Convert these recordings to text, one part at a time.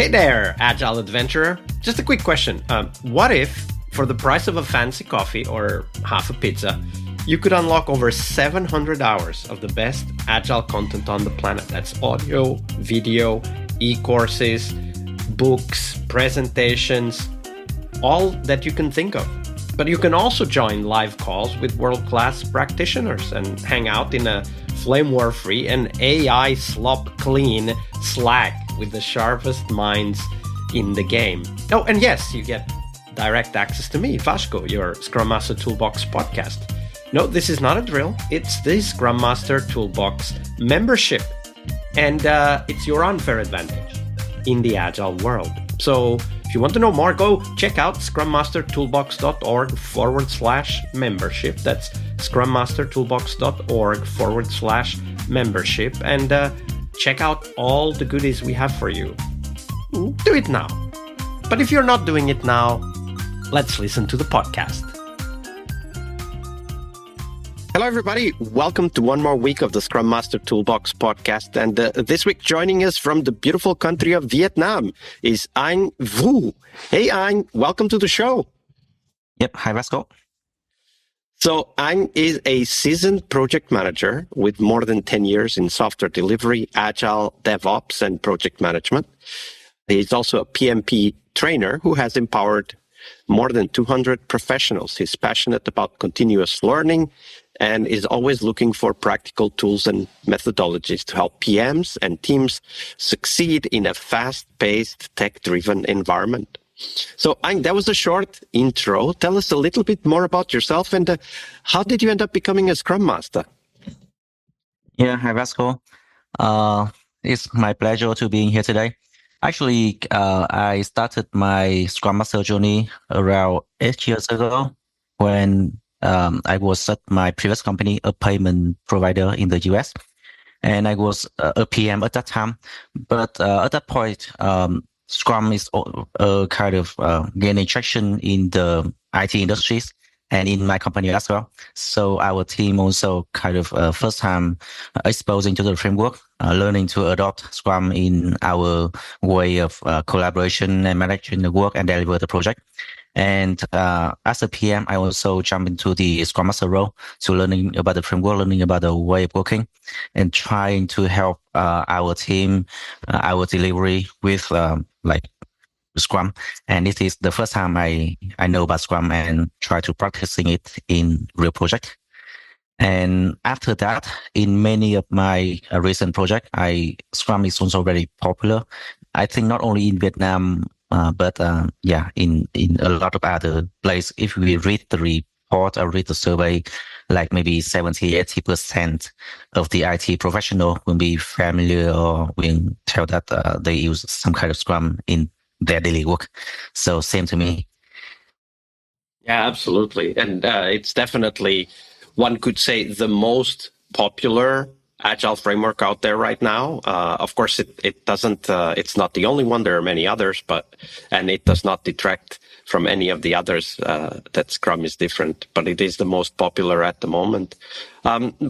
Hey there, Agile Adventurer. Just a quick question. What if, for the price of a fancy coffee or half a pizza, you could unlock over 700 hours of the best Agile content on the planet? That's audio, video, e-courses, books, presentations, all that you can think of. But you can also join live calls with world-class practitioners and hang out in a flame war-free and AI slop-clean Slack with the sharpest minds in the game. Oh, and yes, you get direct access to me, Vasco, your Scrum Master Toolbox podcast. No, this is not a drill. It's the Scrum Master Toolbox membership. And it's your unfair advantage in the Agile world. So if you want to know more, go check out scrummastertoolbox.org/membership. That's scrummastertoolbox.org/membership. And check out all the goodies we have for you. Do it now. But if you're not doing it now, let's listen to the podcast. Hello, everybody. Welcome to one more week of the Scrum Master Toolbox podcast. And this week, joining us from the beautiful country of Vietnam is Anh Vu. Hey, Anh, welcome to the show. Yep. Hi, Vasco. So Anh is a seasoned project manager with more than 10 years in software delivery, agile, DevOps, and project management. He's also a PMP trainer who has empowered more than 200 professionals. He's passionate about continuous learning and is always looking for practical tools and methodologies to help PMs and teams succeed in a fast-paced, tech-driven environment. So, Anh, that was a short intro. Tell us a little bit more about yourself and how did you end up becoming a Scrum Master? Yeah, hi, Vasco. It's my pleasure to be here today. Actually, I started my Scrum Master journey around 8 years ago when I was at my previous company, a payment provider in the US, and I was a PM at that time. But at that point, Scrum is kind of gaining traction in the IT industries and in my company as well. So our team also kind of first time exposing to the framework, learning to adopt Scrum in our way of collaboration and managing the work and deliver the project. And as a PM, I also jump into the Scrum Master role to learning about the framework, learning about the way of working, and trying to help our team, our delivery with like Scrum. And it is the first time I know about Scrum and try to practicing it in real project. And after that, in many of my recent projects, Scrum is also very popular. I think not only in Vietnam, but in a lot of other places. If we read the report or read the survey, like maybe 70-80% of the IT professional will be familiar or will tell that they use some kind of Scrum in their daily work. So same to me. Yeah, absolutely. And it's definitely, one could say, the most popular Agile framework out there right now. Of course, it doesn't, it's not the only one. There are many others, and it does not detract from any of the others that Scrum is different, but it is the most popular at the moment.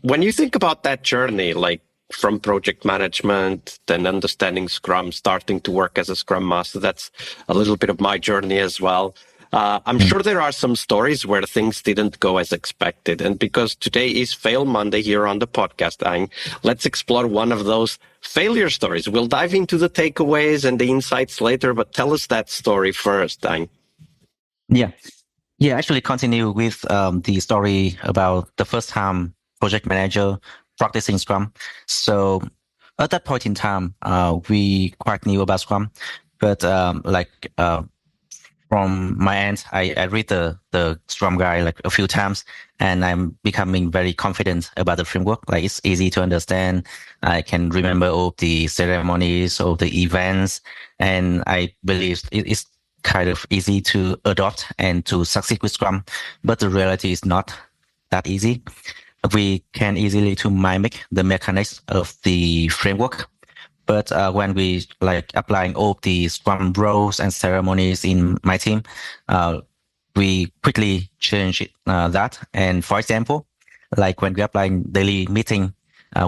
When you think about that journey, like from project management, then understanding Scrum, starting to work as a Scrum Master, that's a little bit of my journey as well. I'm sure there are some stories where things didn't go as expected. And because today is Fail Monday here on the podcast, Anh, let's explore one of those failure stories. We'll dive into the takeaways and the insights later, but tell us that story first, Anh. Yeah, actually continue with the story about the first time project manager practicing Scrum. So at that point in time, we quite knew about Scrum, but from my end, I read the Scrum guide like a few times, and I'm becoming very confident about the framework. Like it's easy to understand. I can remember all the ceremonies, all the events, and I believe it's kind of easy to adopt and to succeed with Scrum. But the reality is not that easy. We can easily to mimic the mechanics of the framework. But when we like applying all the Scrum roles and ceremonies in my team, we quickly change that. And for example, like when we applying daily meeting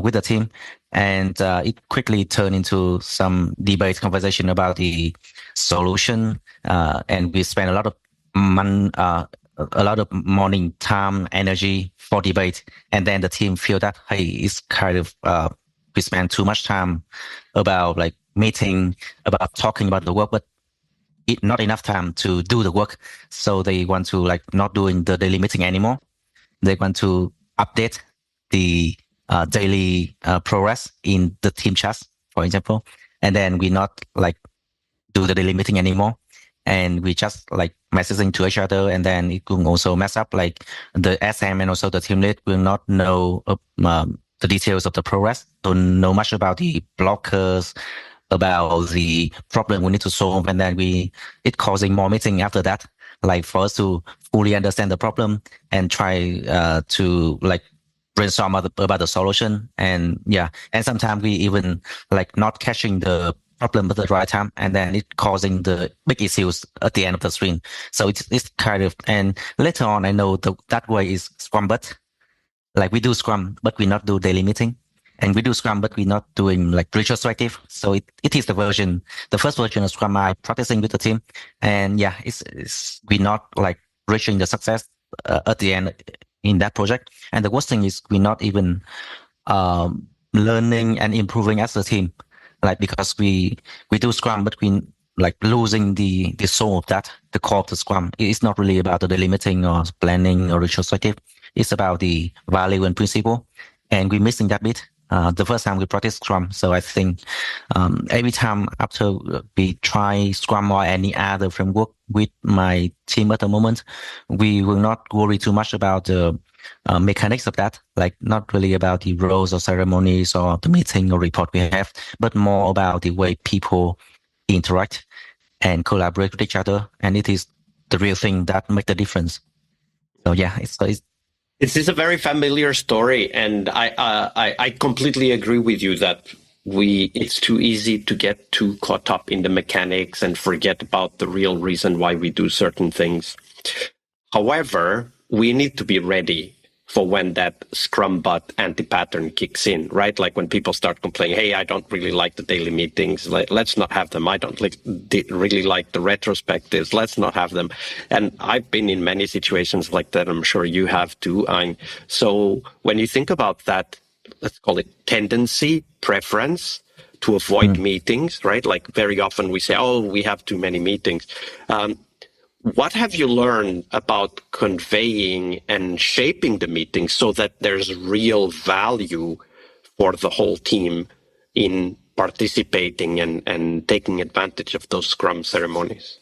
with the team, and it quickly turned into some debate conversation about the solution, and we spent a lot of morning time energy for debate, and then the team feel that hey, it's kind of we spend too much time about like meeting, about talking about the work, but not enough time to do the work. So they want to like not doing the daily meeting anymore. They want to update the daily progress in the team chats, for example. And then we not like do the daily meeting anymore. And we just like messaging to each other. And then it will also mess up like the SM and also the team lead will not know the details of the progress, don't know much about the blockers, about the problem we need to solve, and then it causing more meeting after that, like for us to fully understand the problem and try to like brainstorm about the solution. And yeah, and sometimes we even like not catching the problem at the right time, and then it causing the big issues at the end of the sprint. So it's kind of, and later on I know that way is Scrum-but. Like we do Scrum, but we not do daily meeting. And we do Scrum, but we're not doing like retrospective. So it is the first version of Scrum I practicing with the team. And yeah, we're not like reaching the success at the end in that project. And the worst thing is we're not even learning and improving as a team. Like because we do Scrum, but we like losing the soul of that, the core of the Scrum. It's not really about the daily meeting or planning or retrospective. It's about the value and principle, and we're missing that bit. The first time we practice Scrum. So I think every time after we try Scrum or any other framework with my team at the moment, we will not worry too much about the mechanics of that, like not really about the roles or ceremonies or the meeting or report we have, but more about the way people interact and collaborate with each other. And it is the real thing that make the difference. So yeah, it's a very familiar story, and I completely agree with you that it's too easy to get too caught up in the mechanics and forget about the real reason why we do certain things. However, we need to be ready for when that Scrum-but anti-pattern kicks in, right? Like when people start complaining, hey, I don't really like the daily meetings. Let's not have them. I don't really like the retrospectives. Let's not have them. And I've been in many situations like that. I'm sure you have too. So when you think about that, let's call it tendency, preference to avoid meetings, right? Like very often we say, oh, we have too many meetings. What have you learned about conveying and shaping the meeting so that there's real value for the whole team in participating and taking advantage of those Scrum ceremonies?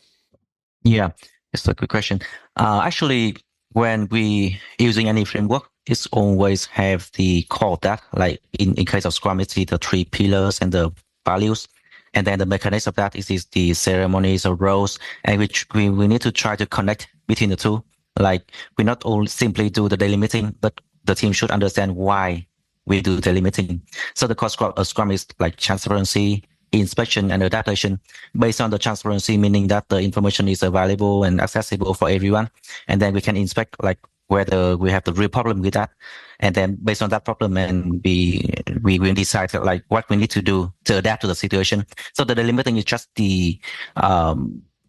Yeah, it's a good question. Actually, when we using any framework, it's always have the core that, like in case of Scrum, it's the three pillars and the values. And then the mechanism of that is the ceremonies or roles, and which we need to try to connect between the two. Like we not only simply do the daily meeting, but the team should understand why we do daily meeting. So the core Scrum is like transparency, inspection, and adaptation. Based on the transparency, meaning that the information is available and accessible for everyone, and then we can inspect like whether we have the real problem with that, and then based on that problem, and we will decide like what we need to do to adapt to the situation. So the delimiting is just the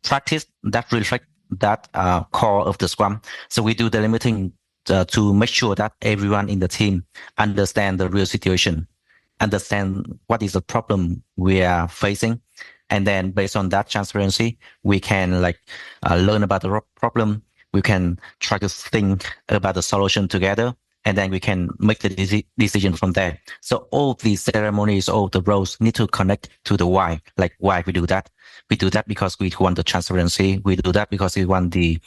practice that reflect that core of the Scrum. So we do delimiting to make sure that everyone in the team understand the real situation, understand what is the problem we are facing, and then based on that transparency, we can like learn about the problem. We can try to think about the solution together, and then we can make the decision from there. So all these ceremonies, all the roles need to connect to the why, like why we do that. We do that because we want the transparency. We do that because we want the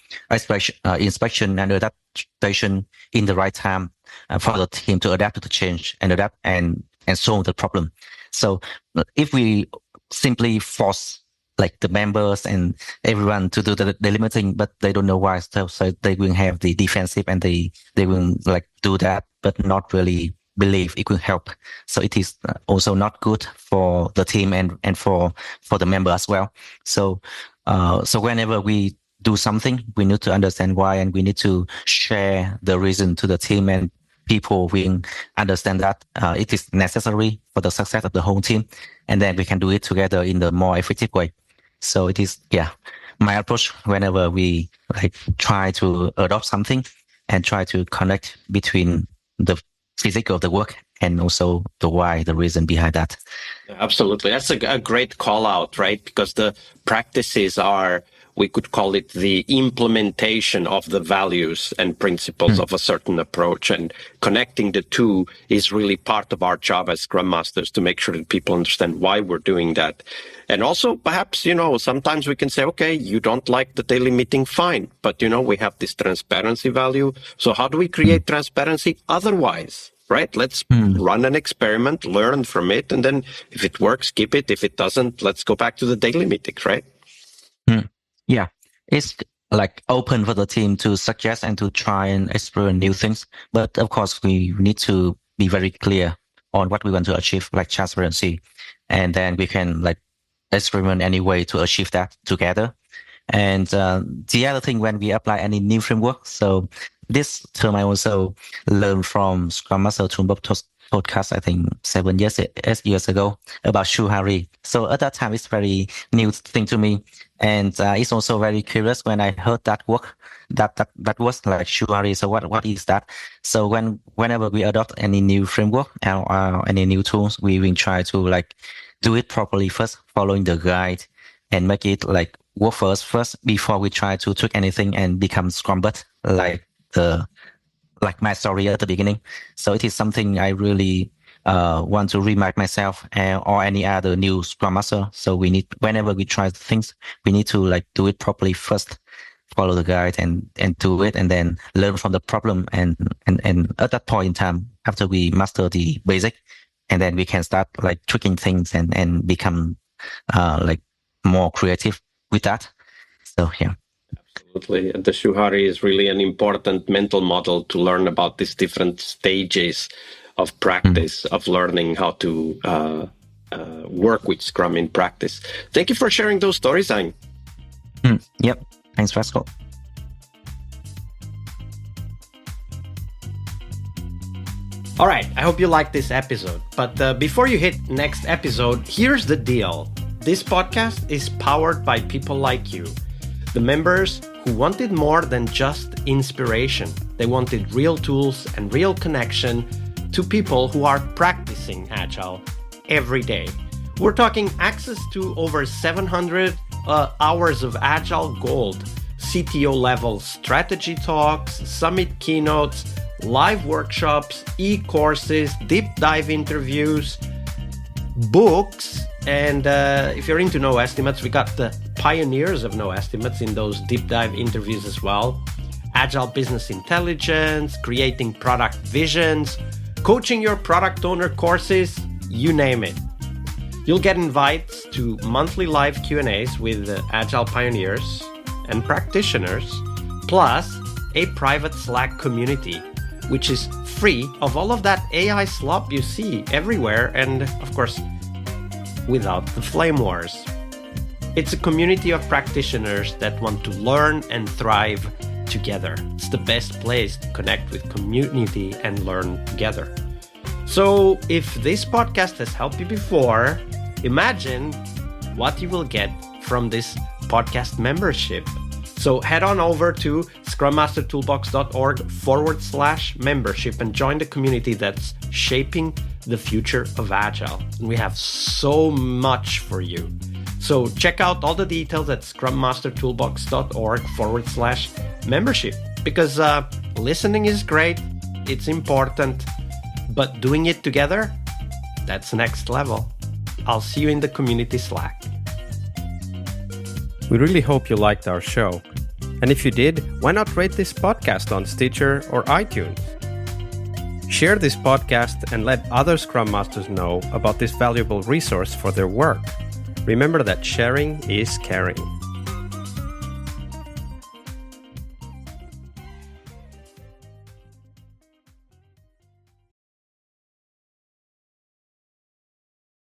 inspection and adaptation in the right time for the team to adapt to the change and adapt and solve the problem. So if we simply force like the members and everyone to do the delimiting, but they don't know why. So they will have the defensive and they will like do that, but not really believe it will help. So it is also not good for the team and for the member as well. So whenever we do something, we need to understand why, and we need to share the reason to the team, and people will understand that it is necessary for the success of the whole team, and then we can do it together in the more effective way. So it is, my approach whenever we try to adopt something and try to connect between the physics of the work and also the why, the reason behind that. Absolutely. That's a great call out, right? Because the practices are, we could call it the implementation of the values and principles of a certain approach. And connecting the two is really part of our job as Scrum Masters to make sure that people understand why we're doing that. And also, perhaps, sometimes we can say, okay, you don't like the daily meeting, fine. But, we have this transparency value. So how do we create transparency otherwise? Right? Let's run an experiment, learn from it. And then if it works, keep it. If it doesn't, let's go back to the daily meetings, right? Yeah. It's open for the team to suggest and to try and explore new things. But of course, we need to be very clear on what we want to achieve, like transparency. And then we can experiment any way to achieve that together. And the other thing, when we apply any new framework, so this term I also learned from Scrum Master Toolbox podcast, I think 7 years ago, about Shu-Ha-Ri. So at that time, it's very new thing to me. And it's also very curious when I heard that word, that was like Shu-Ha-Ri. So what is that? So whenever we adopt any new framework or any new tools, we will try to do it properly first, following the guide, and make it work first before we try to tweak anything and become Scrum-but, like my story at the beginning. So it is something I really want to remind myself or any other new Scrum Master. So whenever we try things, we need to do it properly first, follow the guide and do it, and then learn from the problem. And at that point in time, after we master the basic, and then we can start tweaking things and become more creative with that. So yeah. Absolutely. The Shu-Ha-Ri is really an important mental model to learn about these different stages of practice, of learning how to work with Scrum in practice. Thank you for sharing those stories, Anh. Yep. Thanks, Vasco. All right. I hope you liked this episode. But before you hit next episode, here's the deal. This podcast is powered by people like you, the members who wanted more than just inspiration. They wanted real tools and real connection to people who are practicing Agile every day. We're talking access to over 700 hours of Agile Gold, CTO level strategy talks, summit keynotes, live workshops, e-courses, deep dive interviews, books, and if you're into no estimates, we got the pioneers of no estimates in those deep dive interviews as well. Agile business intelligence, creating product visions, coaching your product owner courses, you name it. You'll get invites to monthly live Q&As with Agile pioneers and practitioners, plus a private Slack community, which is free of all of that AI slop you see everywhere, and of course, without the flame wars. It's a community of practitioners that want to learn and thrive together. It's the best place to connect with community and learn together. So if this podcast has helped you before, imagine what you will get from this podcast membership. So head on over to scrummastertoolbox.org/membership and join the community that's shaping the future of Agile. And we have so much for you. So check out all the details at scrummastertoolbox.org/membership, because listening is great, it's important, but doing it together, that's next level. I'll see you in the community Slack. We really hope you liked our show. And if you did, why not rate this podcast on Stitcher or iTunes? Share this podcast and let other Scrum Masters know about this valuable resource for their work. Remember that sharing is caring.